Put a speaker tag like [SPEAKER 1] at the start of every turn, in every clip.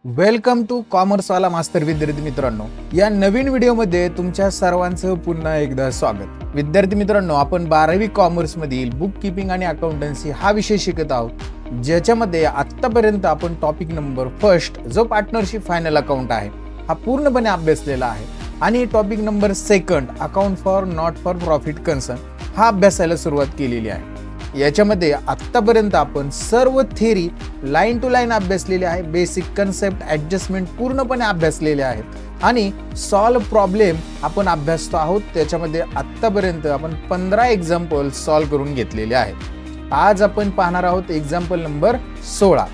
[SPEAKER 1] Welcome to कॉमर्सवाला master विद्यार्थी मित्रांनो, या नवीन व्हिडिओमध्ये तुमच्या सर्वांचं पुन्हा एकदा स्वागत। विद्यार्थी मित्रांनो, आपण 12वी कॉमर्स मधील बुक कीपिंग आणि अकाउंटन्सी हा विषय शिकत आहोत, ज्याच्यामध्ये आतापर्यंत आपण टॉपिक नंबर फर्स्ट जो पार्टनरशिप फायनल अकाउंट आहे हा पूर्णपणे अभ्यासलेला आहे आणि topic number second account for not for profit concern हा अभ्यासायला सुरुवात केलेली आहे। याच्यामध्ये आतापर्यंत आपण सर्व थेरी लाइन टू लाइन अभ्यासलेले आहे, बेसिक कन्सेप्ट ॲडजस्टमेंट पूर्णपणे अभ्यासलेले आहेत आणि सॉल्व प्रॉब्लेम आपण अभ्यासतो आहोत। त्याच्यामध्ये आतापर्यंत आपण 15 एक्झाम्पल सॉल्व करून घेतलेले आहेत। आज आपण पाहणार आहोत एक्झाम्पल नंबर 16।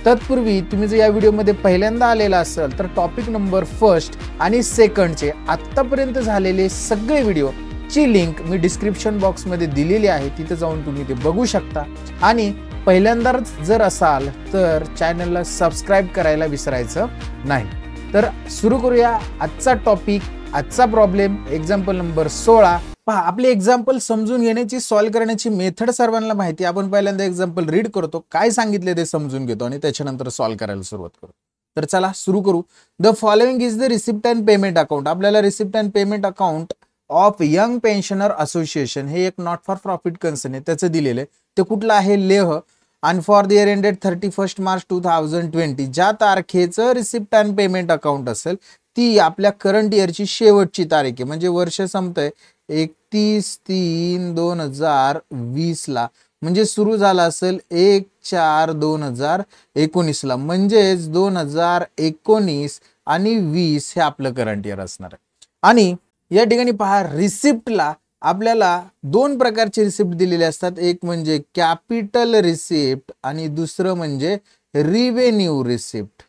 [SPEAKER 1] तत्पूर्वी तुम्ही जर या व्हिडिओमध्ये पहिल्यांदा आलेला असाल तर टॉपिक नंबर फर्स्ट आणि सेकंडचे आतापर्यंत झालेले सगळे व्हिडिओ ची लिंक मी डिस्क्रिप्शन बॉक्स मध्ये दिलेली आहे, तिथे जाऊन तुम्ही ते बघू शकता। आणि पहिल्यांदाच जर असाल तर चॅनलला सबस्क्राइब करायला विसरायचं नाही। तर सुरू करूया आजचा टॉपिक, आजचा प्रॉब्लेम एक्झाम्पल नंबर 16। पहा, आपले एक्झाम्पल समजून घेण्याची सॉल्व करण्याची मेथड सर्वांना माहिती। आपण पहिल्यांदा एक्झाम्पल रीड करतो, काय सांगितले ते समजून घेतो आणि त्याच्यानंतर सॉल्व करायला सुरुवात करू। तर चला सुरू करू। The following is the receipt and payment account. आपल्याला receipt and payment account of young pensioner association हे एक नॉट फॉर प्रॉफिट कन्सर्न आहे, त्याचं दिलेलं आहे। ते कुठलं आहे? लेह। आणि for the year ended 31 March 2020, ज्या तारखेचं रिसिप्ट अँड पेमेंट अकाउंट असेल ती आपल्या करंट इयरची शेवटची तारीख आहे, म्हणजे वर्ष संपतंय 31/3/2020 ला, म्हणजे सुरू झाला असेल 1/4/2019 ला, म्हणजेच 2019 आणि 20 हे आपलं करंट इयर असणार आहे। आणि या ठिकाणी पहा, रिसिप्टला आपल्याला दोन प्रकारचे रिसिप्ट दिलेले असतात, एक म्हणजे कॅपिटल रिसिप्ट आणि दुसरं म्हणजे रिव्हेन्यू रिसिप्ट।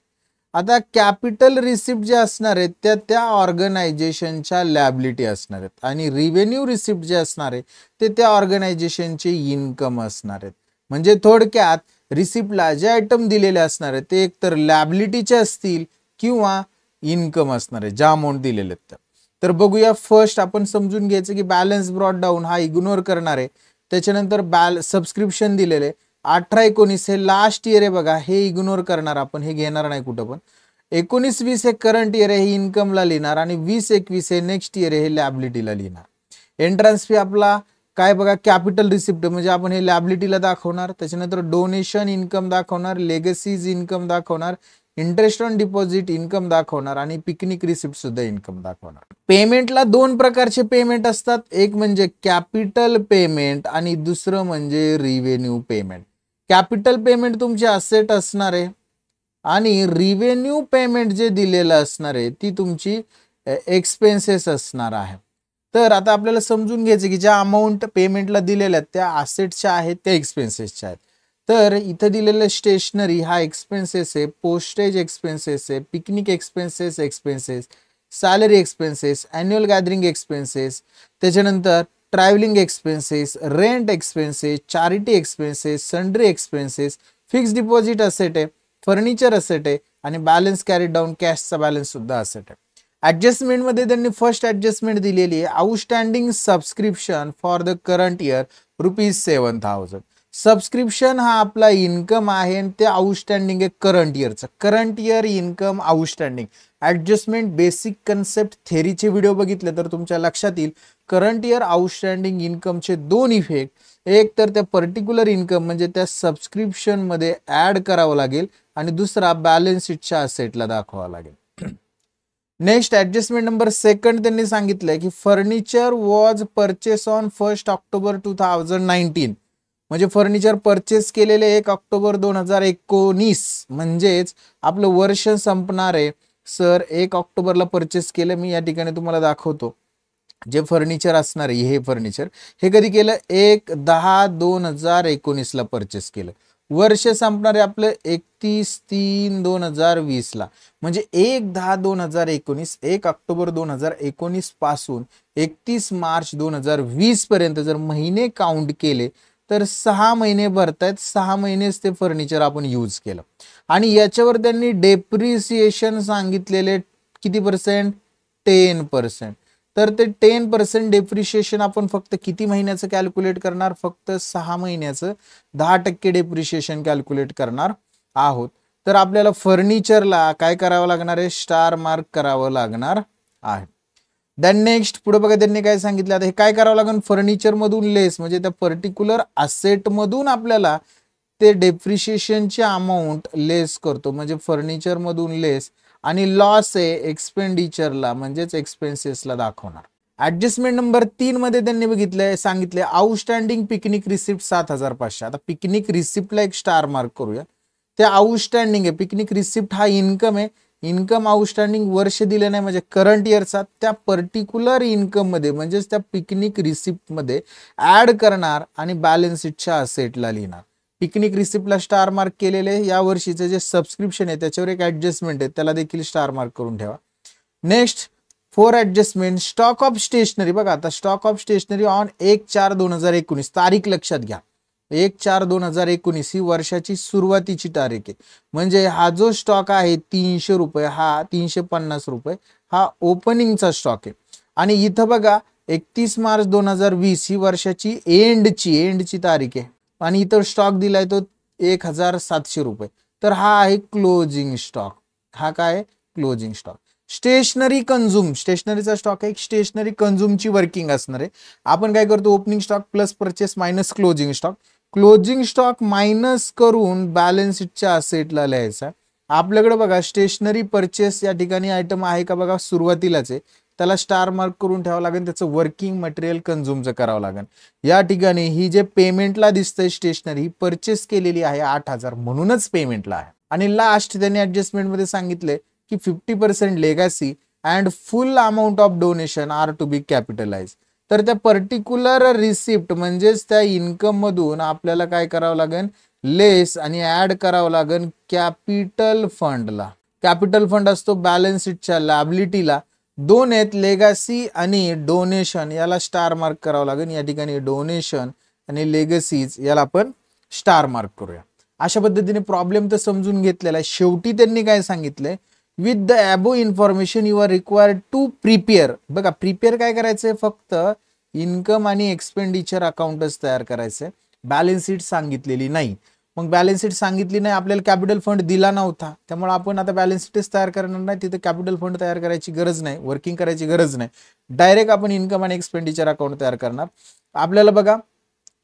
[SPEAKER 1] आता कॅपिटल रिसिप्ट जे असणार आहेत त्या ऑर्गनायझेशनच्या लॅबिलिटी असणार आहेत आणि रिव्हेन्यू रिसिप्ट जे असणार आहे ते त्या ऑर्गनायझेशनचे इन्कम असणार आहेत। म्हणजे थोडक्यात रिसिप्टला जे आयटम दिलेले असणार आहेत ते एकतर लॅबिलिटीचे असतील किंवा इन्कम असणार आहे, ज्या अमाऊंट दिलेले आहेत। तर बघूया, फर्स्ट आपण समजून घ्यायचं की बॅलन्स ब्रॉट डाऊन हा इग्नोर करणार आहे। त्याच्यानंतर सबस्क्रिप्शन दिलेले 18-19 हे लास्ट इयर आहे बघा, हे इग्नोर करणार आपण, हे घेणार नाही कुठं पण। 19-20 हे करंट इयर आहे, हे इन्कमला लिहिणार आणि 20-21 हे नेक्स्ट इयर आहे, हे लॅबिलिटीला लिहिणार। एंट्रन्स फी आपला काय बघा, कॅपिटल रिसिप्ट म्हणजे आपण हे लॅबिलिटीला दाखवणार। त्याच्यानंतर डोनेशन इन्कम दाखवणार, लेगसीज इन्कम दाखवणार, इंटरेस्ट ऑन डिपॉझिट इन्कम दाखवणार आणि पिकनिक रिसिप्ट सुद्धा इन्कम दाखवणार। पेमेंटला दोन प्रकारचे पेमेंट असतात, एक म्हणजे कॅपिटल पेमेंट आणि दुसरं म्हणजे रिव्हेन्यू पेमेंट। कॅपिटल पेमेंट तुमचे असेट असणार आहे आणि रिव्हेन्यू पेमेंट जे दिलेलं असणार आहे ती तुमची एक्सपेन्सेस असणार आहे। तर आता आपल्याला समजून घ्यायचं की ज्या अमाऊंट पेमेंटला दिलेल्या आहेत त्या असेटच्या आहेत, त्या एक्सपेन्सेसच्या आहेत। तर इथं दिलेलं स्टेशनरी हा एक्सपेन्सेस आहे, पोस्टेज एक्सपेन्सेस आहे, picnic expenses, salary expenses, annual gathering expenses, त्याच्यानंतर travelling expenses, rent expenses, charity expenses, sundry expenses, fix deposit asset आहे, फर्निचर असेट आहे आणि बॅलन्स कॅरीड डाऊन कॅशचा बॅलन्स सुद्धा असेट आहे। ॲडजस्टमेंट मध्ये त्यांनी फर्स्ट ॲडजस्टमेंट दिलेली आहे, outstanding subscription for the current year ₹7,000। Subscription हा आपला इन्कम आहे आणि ते आउटस्टँडिंग आहे करंट इयरचं, current year income outstanding. Adjustment basic concept थेरीचे video बघितले तर तुमच्या लक्षात येईल करंट इयर आउटस्टँडिंग इन्कमचे दोन इफेक्ट, एक तर त्या पर्टिक्युलर इन्कम म्हणजे त्या सबस्क्रिप्शन मध्ये ऍड करावं लागेल आणि दुसरा बॅलन्स शीटच्या असेटला दाखवावा लागेल। नेक्स्ट ॲडजस्टमेंट नंबर सेकंड त्यांनी सांगितलंय की furniture was purchase on 1 October 2019, म्हणजे फर्निचर परचेस केलेले 1 ऑक्टोबर 2019, म्हणजेच आपलं वर्ष संपणार आहे सर 1 ऑक्टोबरला परचेस केलं। मी या ठिकाणी तुम्हाला दाखवतो जे फर्निचर असणार आहे, हे फर्निचर हे कधी केलं 1/10/2019 ला परचेस केलं, वर्ष संपणार आहे आपलं 31/3/2020 ला, म्हणजे 1/10/2019, 1 ऑक्टोबर 2019 पासून 31 मार्च 2020 पर्यंत जर महिने काउंट केले तर 6 महिने भरतायत, 6 महिनेच ते फर्निचर आपण यूज केलं। आणि याच्यावर त्यांनी डेप्रिसिएशन सांगितलेले किती पर्सेंट? 10%। तर ते 10% डेप्रिशिएशन आपण फक्त किती महिन्याचं कॅल्क्युलेट करणार? फक्त 6 महिन्याचं 10% डेप्रिशिएशन कॅल्क्युलेट करणार आहोत। तर आपल्याला फर्निचरला काय करावं लागणार आहे, स्टार मार्क करावं लागणार आहे. देन नेक्स्ट पुढे बघा त्यांनी काय सांगितलं, आता हे काय करावं लागेल, फर्निचर मधून लेस म्हणजे त्या पर्टिक्युलर असेट मधून आपल्याला ते डेप्रिशिएशनची अमाऊंट लेस करतो, म्हणजे फर्निचर मधून लेस आणि लॉस आहे एक्सपेंडिचरला म्हणजेच एक्सपेन्सेसला दाखवणार. ऍडजस्टमेंट नंबर 3 मध्ये त्यांनी बघितलंय, सांगितले आउटस्टँडिंग पिकनिक रिसिप्ट 7,500. आता पिकनिक रिसिप्टला एक स्टार मार्क करूया. ते आउटस्टँडिंग आहे, पिकनिक रिसिप्ट हा इन्कम आहे, इन्कम आउटस्टँडिंग वर्ष दिले नाही म्हणजे करंट इयरचा, त्या पर्टिक्युलर इन्कम मध्ये म्हणजेच त्या पिकनिक रिसिप्ट मध्ये ऍड करणार आणि बॅलन्स शीटच्या असेटला लिहिणार. पिकनिक रिसिप्टला स्टार मार्क केलेले, या वर्षीचे जे सबस्क्रिप्शन आहे त्याच्यावर एक ऍडजस्टमेंट आहे त्याला देखील स्टार मार्क करून ठेवा. Next 4 adjustment, stock of stationery. बघा आता स्टॉक ऑफ स्टेशनरी ऑन 1/4/2019, तारीख लक्षात घ्या, 1/4/2019 ही वर्षाची सुरुवातीची तारीख आहे. म्हणजे हा जो स्टॉक आहे 300 रुपये, हा 350 रुपये हा ओपनिंगचा स्टॉक आहे. आणि इथं बघा 31 मार्च 2020 ही वर्षाची एंडची तारीख आहे आणि इतर स्टॉक दिलाय तो 1,700 रुपये. तर हा आहे क्लोजिंग स्टॉक. हा काय क्लोजिंग स्टॉक. स्टेशनरी कंझ्युम, स्टेशनरीचा स्टॉक आहे, स्टेशनरी कंझ्युमची वर्किंग असणार आहे. आपण काय करतो, opening stock plus purchase minus closing stock, closing stock minus करून बॅलन्स शीटच्या असेटला लिहायचा. आपल्याकडे बघा स्टेशनरी परचेस या ठिकाणी आयटम आहे का, बघा सुरुवातीलाच आहे, त्याला स्टार मार्क करून ठेवावं लागेल, त्याचं वर्किंग मटेरियल कंझ्युमचं करावं लागेल. या ठिकाणी ही जे पेमेंटला दिसतंय स्टेशनरी ही परचेस केलेली आहे 8,000 म्हणूनच पेमेंटला आहे. आणि लास्ट त्यांनी ऍडजस्टमेंट मध्ये सांगितले की 50% legacy and full amount of donation are to be capitalise. तर त्या पर्टिक्युलर रिसिप्ट म्हणजेच त्या इन्कम मधून आपल्याला काय करावं लागेल, लेस आणि ऍड करावं लागेल कॅपिटल फंडला. कॅपिटल फंड असतो बॅलन्स शीटच्या लायबिलिटीला, दोन आहेत लेगॅसी आणि डोनेशन, याला स्टार मार्क करावं लागेल. या ठिकाणी डोनेशन आणि लेगसीज याला आपण स्टार मार्क करूया. अशा पद्धतीने प्रॉब्लेम तर समजून घेतलेला आहे. शेवटी त्यांनी काय सांगितलंय, with the above information you are required to prepare. बघा प्रिपेअर काय करायचंय, फक्त इन्कम आणि एक्सपेंडिचर अकाउंटच तयार करायचंय, बॅलन्स शीट सांगितलेली नाही. मग बॅलन्स शीट सांगितली नाही, आपल्याला कॅपिटल फंड दिला नव्हता, त्यामुळे आपण आता बॅलन्स शीटच तयार करणार नाही, तिथे कॅपिटल फंड तयार करायची गरज नाही, वर्किंग करायची गरज नाही, डायरेक्ट आपण इन्कम आणि एक्सपेंडिचर अकाउंट तयार करणार. आपल्याला बघा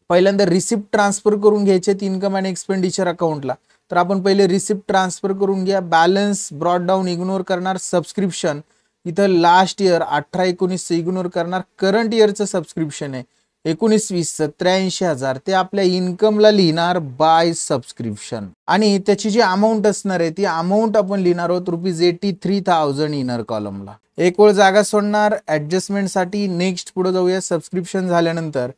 [SPEAKER 1] पहिल्यांदा रिसिप्ट ट्रान्सफर करून घ्यायचे इन्कम आणि एक्सपेंडिचर अकाउंटला. तर आपण पहिले रिसिप्ट ट्रान्सफर करून घ्या, बॅलन्स ब्रॉट डाऊन इग्नोर करणार, सबस्क्रिप्शन इथं लास्ट इयर 18-19 इग्नोर करणार, करंट इयरचं सबस्क्रिप्शन आहे 19-20 83,000 ते आपल्या इन्कमला लिहिणार बाय सबस्क्रिप्शन. आणि त्याची जी अमाऊंट असणार आहे ती अमाऊंट आपण लिहिणार आहोत ₹83,000 इनर कॉलमला. एक वेळ जागा सोडणार ऍडजस्टमेंटसाठी. नेक्स्ट पुढे जाऊया. सबस्क्रिप्शन झाल्यानंतर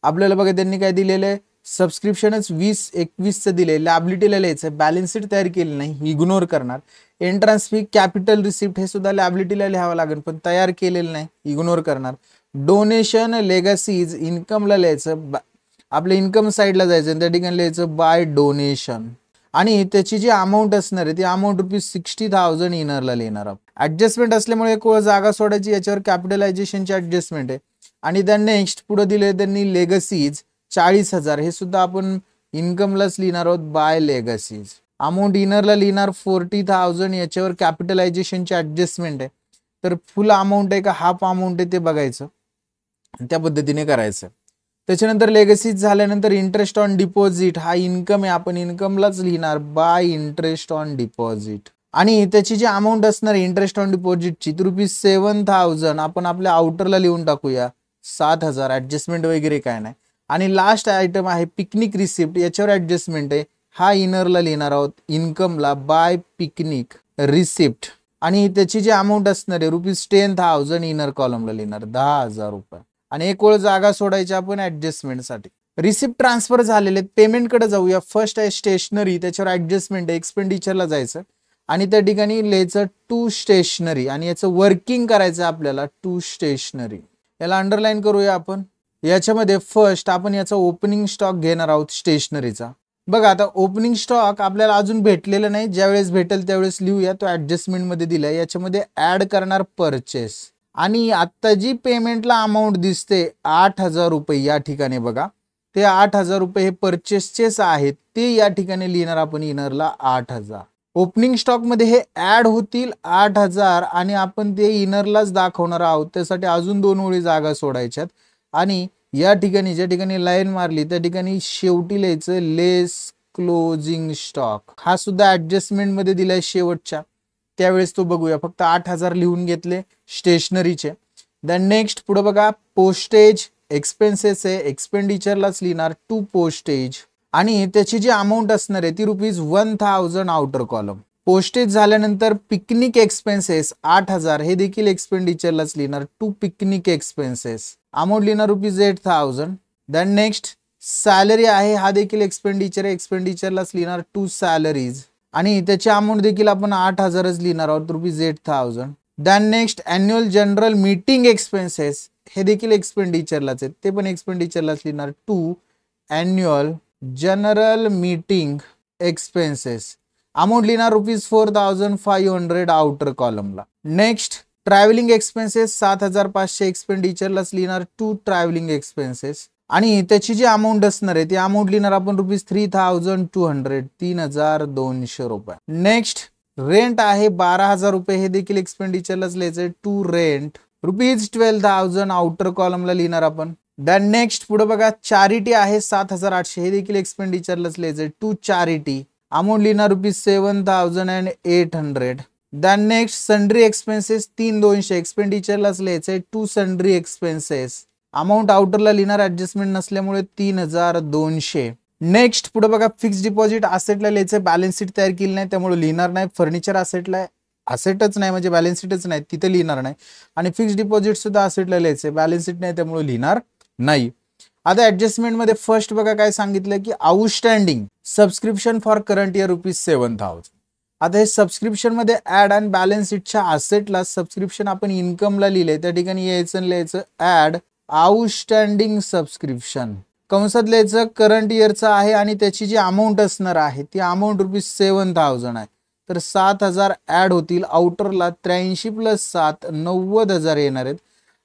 [SPEAKER 1] आपल्याला बघा त्यांनी काय दिलेलं आहे, सबस्क्रिप्शनच 20-21 दिले, लॅबिलिटीला लिहायचं, बॅलन्स शीट तयार केली नाही इग्नोर करणार. एंट्रन्स फी, कॅपिटल रिसिप्ट हे सुद्धा लॅबिलिटीला लिहावं लागेल पण तयार केलेलं नाही इग्नोर करणार. डोनेशन लेगसीज इन्कमला लिहायचं, आपल्या इन्कम साईडला जायचं त्या ठिकाणी लिहायचं बाय डोनेशन. आणि त्याची जी अमाऊंट असणार आहे ती अमाऊंट ₹60,000 इनरला लिहिणार आहोत. ऍडजस्टमेंट असल्यामुळे एक जागा सोडायची, याच्यावर कॅपिटलायझेशनची ऍडजस्टमेंट आहे. आणि त्या नेक्स्ट पुढे दिले त्यांनी लेगसीज 40,000 हे सुद्धा आपण इन्कमलाच लिहिणार आहोत बाय लेगसीज. अमाऊंट इनरला लिहिणार 40,000, याच्यावर कॅपिटलायझेशनची ऍडजस्टमेंट आहे. तर फुल अमाऊंट आहे का हाफ अमाऊंट आहे ते बघायचं, त्या पद्धतीने करायचं. त्याच्यानंतर लेगसीज झाल्यानंतर इंटरेस्ट ऑन डिपॉझिट हा इन्कम आहे, आपण इन्कमलाच लिहिणार बाय इंटरेस्ट ऑन डिपॉझिट. आणि त्याची जी अमाऊंट असणार आहे इंटरेस्ट ऑन डिपॉझिटची ₹7,000 आपण आपल्या आउटरला लिहून टाकूया 7,000, ऍडजस्टमेंट वगैरे काय नाही. आणि लास्ट आयटम आहे पिकनिक रिसिप्ट, याच्यावर ऍडजस्टमेंट आहे, हा इनरला लिहिणार आहोत इन्कमला बाय पिकनिक रिसिप्ट. आणि त्याची जी अमाऊंट असणार आहे ₹10,000 इनर कॉलमला लिहिणार 10,000 रुपये. आणि एक वेळ जागा सोडायची आपण ऍडजस्टमेंटसाठी. रिसिप्ट ट्रान्सफर झालेले पेमेंटकडे जाऊया. फर्स्ट आहे स्टेशनरी, त्याच्यावर ऍडजस्टमेंट आहे, एक्सपेंडिचरला जायचं आणि त्या ठिकाणी लिहायचं टू स्टेशनरी आणि याचं वर्किंग करायचं आपल्याला टू स्टेशनरी. याला अंडरलाईन करूया आपण. याच्यामध्ये फर्स्ट आपण याचा ओपनिंग स्टॉक घेणार आहोत स्टेशनरीचा. बघा आता ओपनिंग स्टॉक आपल्याला अजून भेटलेलं नाही, ज्यावेळेस भेटेल त्यावेळेस लिहूया, तो ऍडजस्टमेंट मध्ये दिलाय. याच्यामध्ये ऍड करणार परचेस. आणि आता जी पेमेंटला अमाऊंट दिसते 8,000 रुपये या ठिकाणी बघा, ते 8,000 रुपये हे परचेसचेच आहेत, ते या ठिकाणी लिहिणार आपण इनरला 8,000. ओपनिंग स्टॉक मध्ये हे ऍड होतील 8,000 आणि आपण ते इनरलाच दाखवणार आहोत. त्यासाठी अजून 2 ओळी जागा सोडायच्यात आणि या ठिकाणी ज्या ठिकाणी लाईन मारली त्या ठिकाणी शेवटी लिहायचं लेस क्लोजिंग स्टॉक. हा सुद्धा ऍडजस्टमेंट मध्ये दिलाय शेवटच्या, त्यावेळेस तो बघूया. फक्त 8,000 लिहून घेतले स्टेशनरीचे. देन नेक्स्ट पुढे बघा, पोस्टेज एक्सपेन्सेस आहे, एक्सपेंडिचरलाच लिहिणार टू पोस्टेज आणि त्याची जी अमाऊंट असणार आहे ती ₹1,000 आउटर कॉलम. पोस्टेज झाल्यानंतर पिकनिक एक्सपेन्सेस 8,000 हे देखील एक्सपेंडिचरलाच लिहिणार टू पिकनिक एक्सपेन्सेस, अमाऊंट लिहिणार ₹8,000. देन नेक्स्ट सॅलरी आहे, हा देखील एक्सपेंडिचर आहे, एक्सपेंडिचरलाच लिहिणार टू सॅलरीज आणि त्याची अमाऊंट देखील आपण 8,000च लिहिणार आहोत ₹8,000. Then next annual general meeting expenses हे देखील एक्सपेंडिचरलाच आहेत, ते पण एक्सपेंडिचरलाच लिहिणार to annual general meeting expenses, amount लिहिणार ₹4,500 आउटर कॉलमला. नेक्स्ट ट्रॅव्हलिंग एक्सपेन्सेस 7,500 एक्सपेंडिचरलाच लिहिणार टू ट्रॅव्हलिंग एक्सपेन्सेस आणि त्याची जी अमाऊंट असणार आहे ती अमाऊंट लिहिणार आपण ₹3,200 ₹3,200. नेक्स्ट रेंट आहे ₹12,000 हे देखील एक्सपेंडिचरलाच लिहायचं टू रेंट ₹12,000 आउटर कॉलमला लिहिणार आपण. देन नेक्स्ट पुढे बघा, चॅरिटी आहे 7,800 हे देखील एक्सपेंडिचरलाच लिहायचं टू चॅरिटी, अमाऊंट लिहिणार ₹7,800. देन नेक्स्ट सन्ड्री एक्सपेन्सेस 3,200 एक्सपेंडिचरलाच लिहायचंय टू सन्ड्री एक्सपेन्सेस, अमाऊंट आउटरला लिहिणार ऍडजस्टमेंट नसल्यामुळे 3,200. नेक्स्ट पुढे बघा, फिक्स डिपॉझिट असेटला लिहायचंय, बॅलन्स शीट तयार केली नाही त्यामुळे लिहिणार नाही. फर्निचर असेटला असेटच नाही म्हणजे बॅलन्स शीटच नाही, तिथे लिहिणार नाही. आणि फिक्स डिपॉझिट सुद्धा असेटला लिहायचंय, बॅलन्स शीट नाही त्यामुळे लिहिणार नाही. आता ऍडजस्टमेंट मध्ये फर्स्ट बघा काय सांगितलं की outstanding subscription for current year ₹7,000. आता हे सबस्क्रिप्शन मध्ये ऍड आणि बॅलन्स शीटच्या असेटला सबस्क्रिप्शन आपण इन्कमला लिहिले, त्या ठिकाणी यायचं लिहायचं ऍड आउटस्टँडिंग सबस्क्रिप्शन, कंसात लिहायचं करंट इयरचं आहे आणि त्याची जी अमाऊंट असणार आहे ती अमाऊंट ₹7,000 आहे. तर 7,000 ऍड होतील आउटरला, 83 + 7 90,000 येणार आहेत.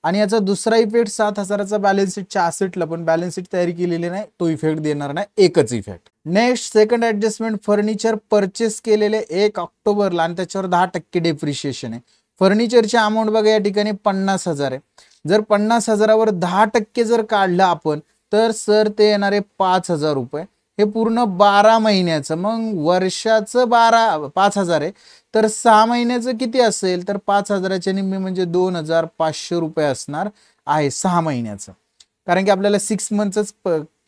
[SPEAKER 1] आणि याचा दुसरा इफेक्ट 7,000चा बॅलन्स शीटच्या असेटला, पण बॅलन्स शीट तयारी केलेली नाही, तो इफेक्ट देणार नाही, एकच effect. Next second adjustment, furniture purchase केलेले 1 ऑक्टोबरला आणि त्याच्यावर 10% डेप्रिशिएशन आहे. फर्निचरची अमाऊंट बघा या ठिकाणी 50,000 आहे. जर 50,000वर 10% जर काढलं आपण तर सर ते येणार आहे ₹5,000. हे पूर्ण 12 महिन्याचं, मग वर्षाचं 5,000 आहे तर 6 महिन्याचं किती असेल तर 5,000च्या निम्मे म्हणजे ₹2,500 असणार आहे 6 महिन्याचं. कारण की आपल्याला 6 मंथच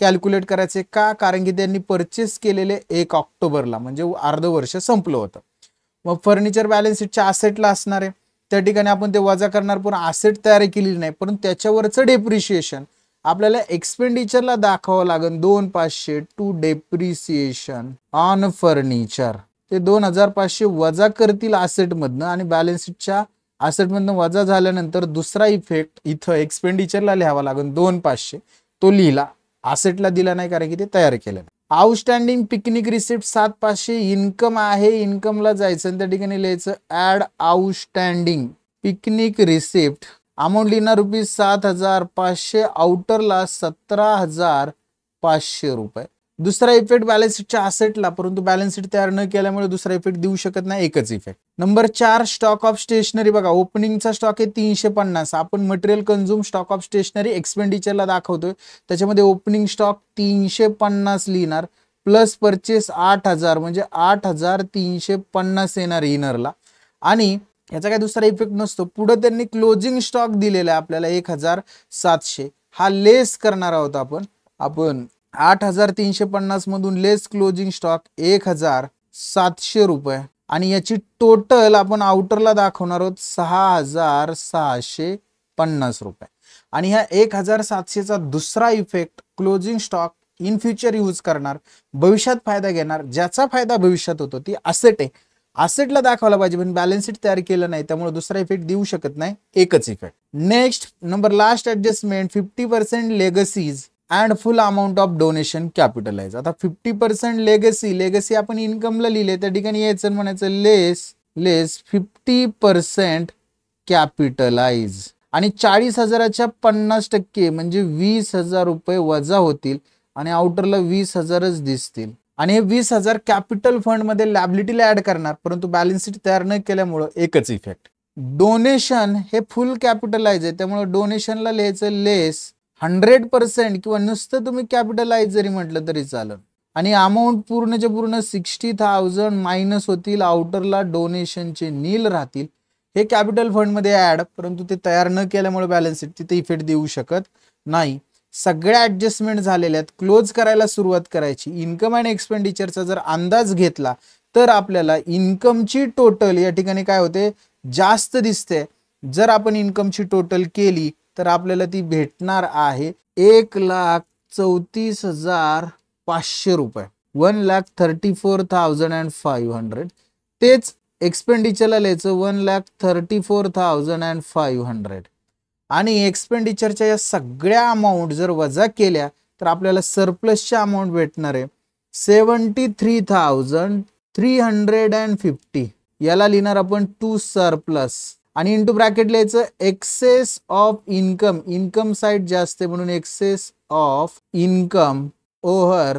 [SPEAKER 1] कॅल्क्युलेट करायचे का, कारण की त्यांनी परचेस केलेले 1 ऑक्टोबरला म्हणजे अर्ध वर्ष संपलं होतं. मग फर्निचर बॅलन्स शीटच्या असेटला असणार आहे, त्या ठिकाणी आपण ते वजा करणार, पण असेट तयार केलेली नाही, परंतु त्याच्यावरचं डेप्रिशिएशन आपल्याला एक्सपेंडिचरला दाखवावं लागेल. 2,500 टू डेप्रिसिएशन ऑन फर्निचर, ते 2,500 वजा करतील असेट मधनं आणि बॅलन्स शीटच्या असेट मधनं वजा झाल्यानंतर दुसरा इफेक्ट इथं एक्सपेंडिचरला लिहावा लागेल 2,500, तो लिहिला, असेटला दिला नाही कारण की ते तयार केलं. आउटस्टँडिंग पिकनिक रिसिप्ट 7,500 इन्कम आहे, इन्कमला जायचं आणि त्या ठिकाणी लिहायचं add outstanding picnic receipt, amount लिहिणार ₹7,500 आउटरला ₹17,500. दुसरा इफेक्ट बॅलन्स शीटच्या असेटला, परंतु बॅलन्स शीट तयार न केल्यामुळे दुसरा इफेक्ट देऊ शकत नाही, एकच effect. Number 4 stock of stationery बघा, ओपनिंगचा स्टॉक आहे 350. आपण material consume stock of stationery एक्सपेंडिचरला दाखवतोय, त्याच्यामध्ये ओपनिंग स्टॉक 350 लिहिणार प्लस परचेस 8,000 म्हणजे 8,350 येणार इनरला. आणि याचा काही दुसरा इफेक्ट नसतो. पुढे त्यांनी क्लोजिंग स्टॉक दिलेला आहे आपल्याला 1,700, हा लेस करणार आहोत आपण 8,350 मधून लेस क्लोजिंग स्टॉक ₹1,700 आणि याची टोटल आपण आउटरला दाखवणार आहोत ₹6,650. आणि ह्या 1,700चा दुसरा effect closing stock in future use करणार, भविष्यात फायदा घेणार, ज्याचा फायदा भविष्यात होतो ती असेट आहे, असेटला दाखवला पाहिजे, पण बॅलन्स शीट तयार केलं नाही त्यामुळे दुसरा इफेक्ट देऊ शकत नाही, एकच effect. Next number last adjustment 50% legacies and full amount of donation capitalise. आता 50% लेगसी आपण इन्कमला लिहिले, त्या ठिकाणी यायचं म्हणायचं लेस 50% कॅपिटलाइज आणि 40,000च्या 50% म्हणजे ₹20,000 वजा होतील आणि आउटरला 20,000च दिसतील. आणि हे 20,000 कॅपिटल फंड मध्ये लॅबिलिटीला ऍड करणार, परंतु बॅलन्स शीट तयार न केल्यामुळे एकच इफेक्ट. डोनेशन हे फुल कॅपिटलाइज आहे, त्यामुळे डोनेशनला लिहायचं लेस 100% किंवा नुसतं तुम्ही कॅपिटलाइज जरी म्हटलं तरी चालेल. आणि अमाऊंट पूर्णचे पूर्ण 60,000 मायनस होतील, आउटरला डोनेशनचे नील राहतील. हे कॅपिटल फंड मध्ये ऍड, परंतु ते तयार न केल्यामुळे बॅलन्स शीट तिथे इफेक्ट देऊ शकत नाही. सगळ्या ऍडजस्टमेंट झालेल्या आहेत, क्लोज करायला सुरुवात करायची. इन्कम अँड एक्सपेंडिचरचा जर अंदाज घेतला तर आपल्याला इन्कमची टोटल या ठिकाणी काय होते, जास्त दिसते. जर आपण इन्कमची टोटल केली तर आपल्याला ती भेटणार आहे 1,34,500 रुपये, 1,34,500. तेच एक्सपेंडिचरला लिहायचं 1,34,500. आणि एक्सपेंडिचरच्या या सगळ्या अमाऊंट जर वजा केल्या तर आपल्याला सरप्लसच्या अमाऊंट भेटणार आहे 73,350. याला लिहिणार आपण टू सरप्लस आणि इंटू ब्रॅकेट लिहायचं excess of income. Income side जास्त आहे म्हणून excess of income over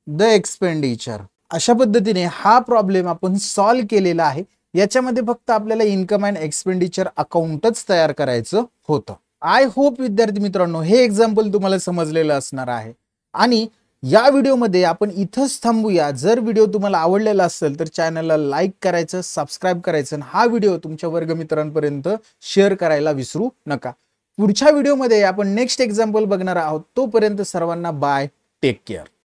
[SPEAKER 1] the expenditure. अशा पद्धतीने हा प्रॉब्लेम आपण सॉल्व्ह केलेला आहे. याच्यामध्ये फक्त आपल्याला इन्कम अँड एक्सपेंडिचर अकाउंटच तयार करायचं होतं. आय होप विद्यार्थी मित्रांनो हे एक्झाम्पल तुम्हाला समजलेलं असणार आहे. आणि या व्हिडिओमध्ये आपण इथंच थांबूया. जर व्हिडिओ तुम्हाला आवडलेला असेल तर चॅनलला लाईक करायचं, सबस्क्राईब करायचं आणि हा व्हिडिओ तुमच्या वर्गमित्रांपर्यंत शेअर करायला विसरू नका. पुढच्या व्हिडिओमध्ये आपण नेक्स्ट एक्झाम्पल बघणार आहोत. तोपर्यंत सर्वांना बाय, टेक केअर.